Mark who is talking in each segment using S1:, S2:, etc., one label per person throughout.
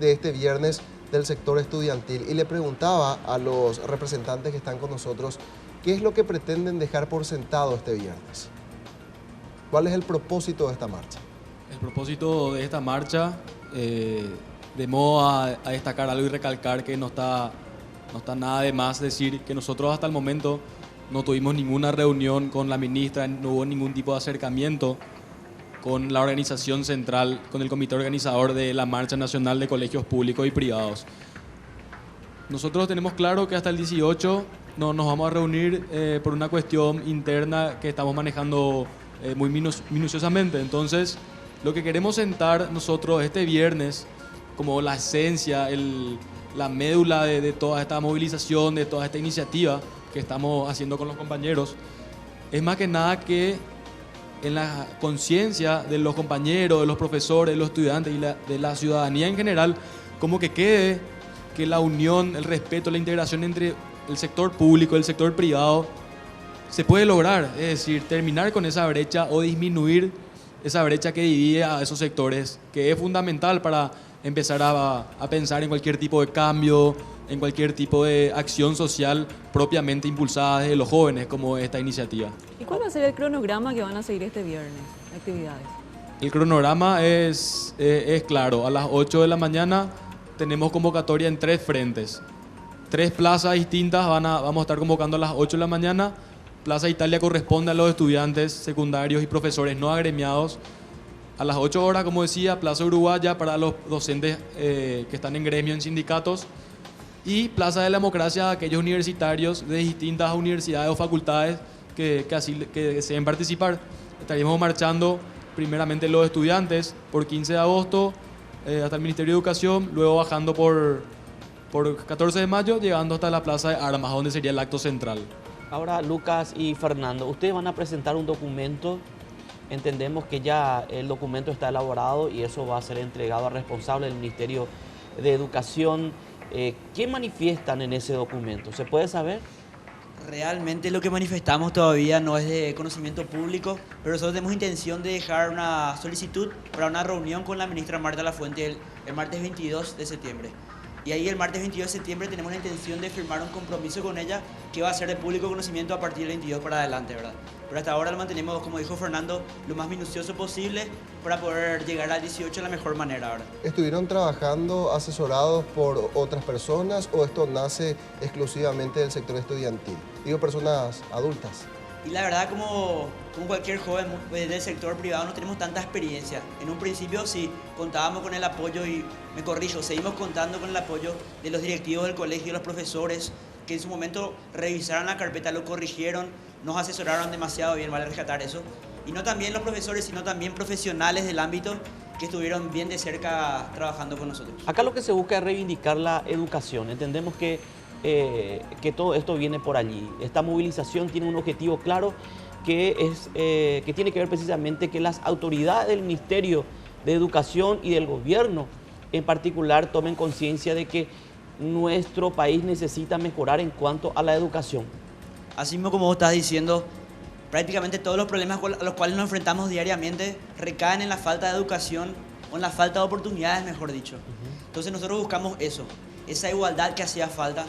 S1: de este viernes del sector estudiantil. Y le preguntaba a los representantes que están con nosotros, ¿qué es lo que pretenden dejar por sentado este viernes? ¿Cuál es el propósito de esta marcha?
S2: El propósito de esta marcha, de modo a destacar algo y recalcar que no está nada de más decir que nosotros hasta el momento no tuvimos ninguna reunión con la ministra, no hubo ningún tipo de acercamiento con la organización central, con el comité organizador de la Marcha Nacional de Colegios Públicos y Privados. Nosotros tenemos claro que hasta el 18 no nos vamos a reunir por una cuestión interna que estamos manejando muy minuciosamente. Entonces, lo que queremos sentar nosotros este viernes, como la esencia, la médula de toda esta movilización, de toda esta iniciativa que estamos haciendo con los compañeros, es más que nada que en la conciencia de los compañeros, de los profesores, de los estudiantes y de la ciudadanía en general, como que quede que la unión, el respeto, la integración entre el sector público y el sector privado se puede lograr, es decir, terminar con esa brecha o disminuir esa brecha que divide a esos sectores, que es fundamental para empezar a pensar en cualquier tipo de cambio, en cualquier tipo de acción social propiamente impulsada desde los jóvenes, como esta iniciativa.
S3: ¿Y cuál va a ser el cronograma que van a seguir este viernes de actividades?
S2: El cronograma es claro. A las 8 de la mañana tenemos convocatoria en 3 frentes. 3 plazas distintas vamos a estar convocando a las 8 de la mañana. Plaza Italia corresponde a los estudiantes secundarios y profesores no agremiados. A las 8 horas, como decía, Plaza Uruguaya para los docentes que están en gremio, en sindicatos. Y Plaza de la Democracia a aquellos universitarios de distintas universidades o facultades que deseen participar. Estaríamos marchando primeramente los estudiantes por 15 de agosto hasta el Ministerio de Educación, luego bajando por 14 de mayo, llegando hasta la Plaza de Armas, donde sería el acto central.
S4: Ahora, Lucas y Fernando, ustedes van a presentar un documento. Entendemos que ya el documento está elaborado y eso va a ser entregado al responsable del Ministerio de Educación. ¿Qué manifiestan en ese documento? ¿Se puede saber?
S5: Realmente lo que manifestamos todavía no es de conocimiento público, pero nosotros tenemos intención de dejar una solicitud para una reunión con la ministra Marta Lafuente el martes 22 de septiembre. Y ahí el martes 22 de septiembre tenemos la intención de firmar un compromiso con ella que va a ser de público conocimiento a partir del 22 para adelante, ¿verdad? Pero hasta ahora lo mantenemos, como dijo Fernando, lo más minucioso posible para poder llegar al 18 de la mejor manera, ¿verdad?
S1: ¿Estuvieron trabajando asesorados por otras personas o esto nace exclusivamente del sector estudiantil? Digo, personas adultas.
S5: Y la verdad, como cualquier joven del sector privado, no tenemos tanta experiencia. En un principio sí, contábamos con el apoyo, y me corrijo, seguimos contando con el apoyo de los directivos del colegio, los profesores, que en su momento revisaron la carpeta, lo corrigieron, nos asesoraron demasiado bien, vale rescatar eso. Y no también los profesores, sino también profesionales del ámbito que estuvieron bien de cerca trabajando con nosotros.
S4: Acá lo que se busca es reivindicar la educación. Entendemos que todo esto viene por allí. Esta movilización tiene un objetivo claro que tiene que ver precisamente que las autoridades del Ministerio de Educación y del gobierno en particular tomen conciencia de que nuestro país necesita mejorar en cuanto a la educación.
S5: Así mismo, como vos estás diciendo, prácticamente todos los problemas a los cuales nos enfrentamos diariamente recaen en la falta de educación o en la falta de oportunidades, mejor dicho. Entonces nosotros buscamos eso, esa igualdad que hacía falta,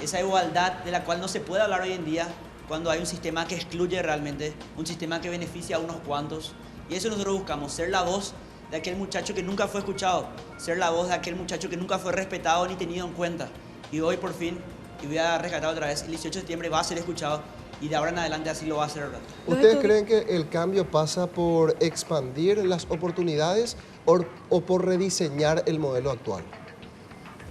S5: esa igualdad de la cual no se puede hablar hoy en día cuando hay un sistema que excluye realmente, un sistema que beneficia a unos cuantos. Y eso nosotros buscamos, ser la voz de aquel muchacho que nunca fue escuchado, ser la voz de aquel muchacho que nunca fue respetado ni tenido en cuenta. Y hoy por fin, y voy a rescatar otra vez, el 18 de septiembre va a ser escuchado y de ahora en adelante así lo va a hacer, ¿verdad?
S1: ¿Ustedes creen que el cambio pasa por expandir las oportunidades o por rediseñar el modelo actual?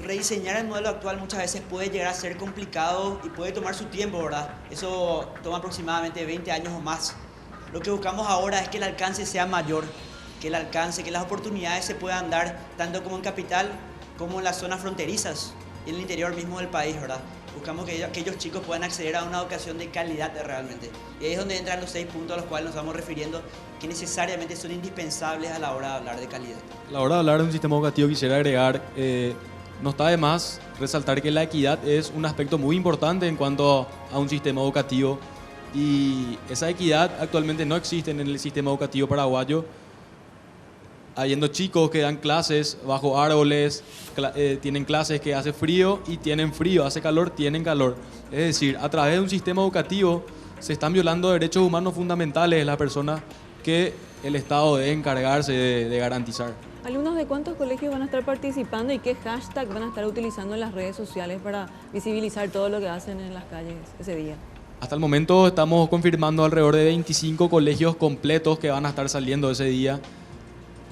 S5: Rediseñar el modelo actual muchas veces puede llegar a ser complicado y puede tomar su tiempo, ¿verdad? Eso toma aproximadamente 20 años o más. Lo que buscamos ahora es que el alcance sea mayor, que las oportunidades se puedan dar tanto como en capital como en las zonas fronterizas y en el interior mismo del país, ¿verdad? Buscamos que aquellos chicos puedan acceder a una educación de calidad realmente. Y ahí es donde entran los 6 puntos a los cuales nos vamos refiriendo, que necesariamente son indispensables a la hora de hablar de calidad.
S2: A la hora de hablar de un sistema educativo quisiera agregar, no está de más resaltar que la equidad es un aspecto muy importante en cuanto a un sistema educativo, y esa equidad actualmente no existe en el sistema educativo paraguayo. habiendo chicos que dan clases bajo árboles, tienen clases que hace frío y tienen frío, hace calor, tienen calor. Es decir, a través de un sistema educativo se están violando derechos humanos fundamentales de las personas que el Estado debe encargarse de garantizar.
S3: ¿Alumnos de cuántos colegios van a estar participando y qué hashtag van a estar utilizando en las redes sociales para visibilizar todo lo que hacen en las calles ese día?
S2: Hasta el momento estamos confirmando alrededor de 25 colegios completos que van a estar saliendo ese día.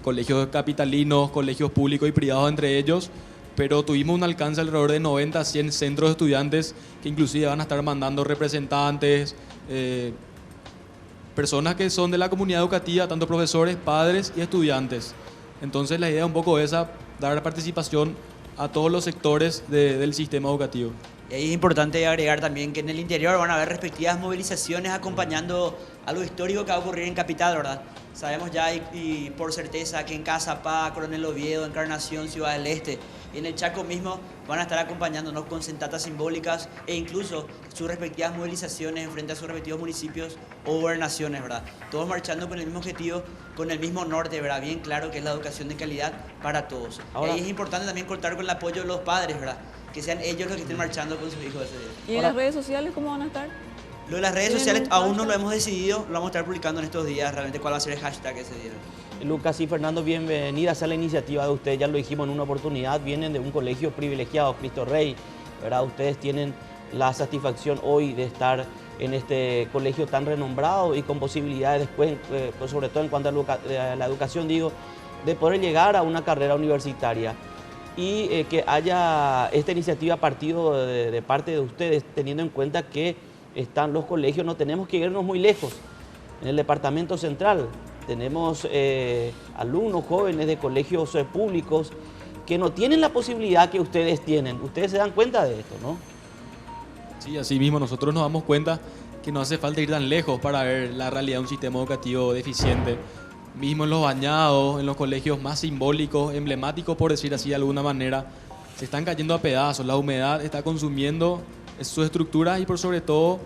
S2: Colegios capitalinos, colegios públicos y privados entre ellos, pero tuvimos un alcance alrededor de 90 a 100 centros de estudiantes que inclusive van a estar mandando representantes, personas que son de la comunidad educativa, tanto profesores, padres y estudiantes. Entonces la idea es un poco esa, dar participación a todos los sectores del sistema educativo.
S5: Y ahí es importante agregar también que en el interior van a haber respectivas movilizaciones acompañando a lo histórico que va a ocurrir en Capital, ¿verdad? Sabemos ya y por certeza que en Cazapá, Coronel Oviedo, Encarnación, Ciudad del Este y en el Chaco mismo van a estar acompañándonos con sentatas simbólicas e incluso sus respectivas movilizaciones en frente a sus respectivos municipios o gobernaciones, ¿verdad? Todos marchando con el mismo objetivo, con el mismo norte, ¿verdad? Bien claro que es la educación de calidad para todos.
S4: Ahora,
S5: y ahí es importante también contar con el apoyo de los padres, ¿verdad? Que sean ellos los que estén marchando con sus hijos ese día.
S3: ¿Y en las redes sociales cómo van a estar?
S5: Lo de las redes
S3: ¿Tienen
S5: sociales
S3: un
S5: aún no
S3: hashtag?
S5: lo hemos decidido, lo vamos a estar publicando en estos días, realmente cuál va a ser el hashtag ese día.
S4: Lucas y Fernando, bienvenidas a la iniciativa de ustedes, ya lo dijimos en una oportunidad, vienen de un colegio privilegiado, Cristo Rey, ¿verdad? Ustedes tienen la satisfacción hoy de estar en este colegio tan renombrado y con posibilidades después, pues sobre todo en cuanto a la educación, digo, de poder llegar a una carrera universitaria. Y que haya esta iniciativa partido de parte de ustedes, teniendo en cuenta que están los colegios, no tenemos que irnos muy lejos. En el departamento central tenemos alumnos jóvenes de colegios públicos que no tienen la posibilidad que ustedes tienen. Ustedes se dan cuenta de esto, ¿no?
S2: Sí, así mismo nosotros nos damos cuenta que no hace falta ir tan lejos para ver la realidad de un sistema educativo deficiente. Mismo en los bañados, en los colegios más simbólicos, emblemáticos, por decir así de alguna manera, se están cayendo a pedazos. La humedad está consumiendo sus estructuras y por sobre todo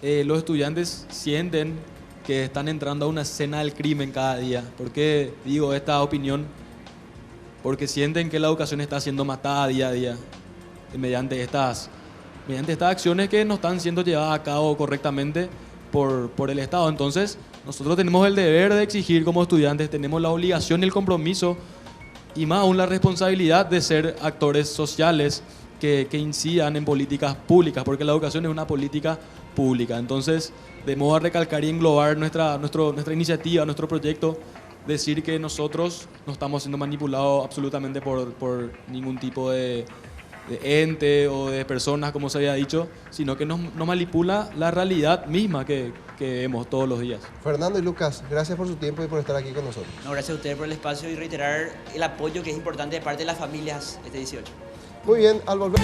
S2: los estudiantes sienten que están entrando a una escena del crimen cada día. ¿Por qué digo esta opinión? Porque sienten que la educación está siendo matada día a día mediante estas acciones que no están siendo llevadas a cabo correctamente por el Estado. Entonces, nosotros tenemos el deber de exigir como estudiantes, tenemos la obligación y el compromiso y más aún la responsabilidad de ser actores sociales que incidan en políticas públicas, porque la educación es una política pública. Entonces, de modo a recalcar y englobar nuestra iniciativa, nuestro proyecto, decir que nosotros no estamos siendo manipulados absolutamente por ningún tipo de ente o de personas, como se había dicho, sino que nos manipula la realidad misma que vemos todos los días.
S1: Fernando y Lucas, gracias por su tiempo y por estar aquí con nosotros.
S5: No, gracias a ustedes por el espacio y reiterar el apoyo que es importante de parte de las familias este 18.
S1: Muy bien, al volver...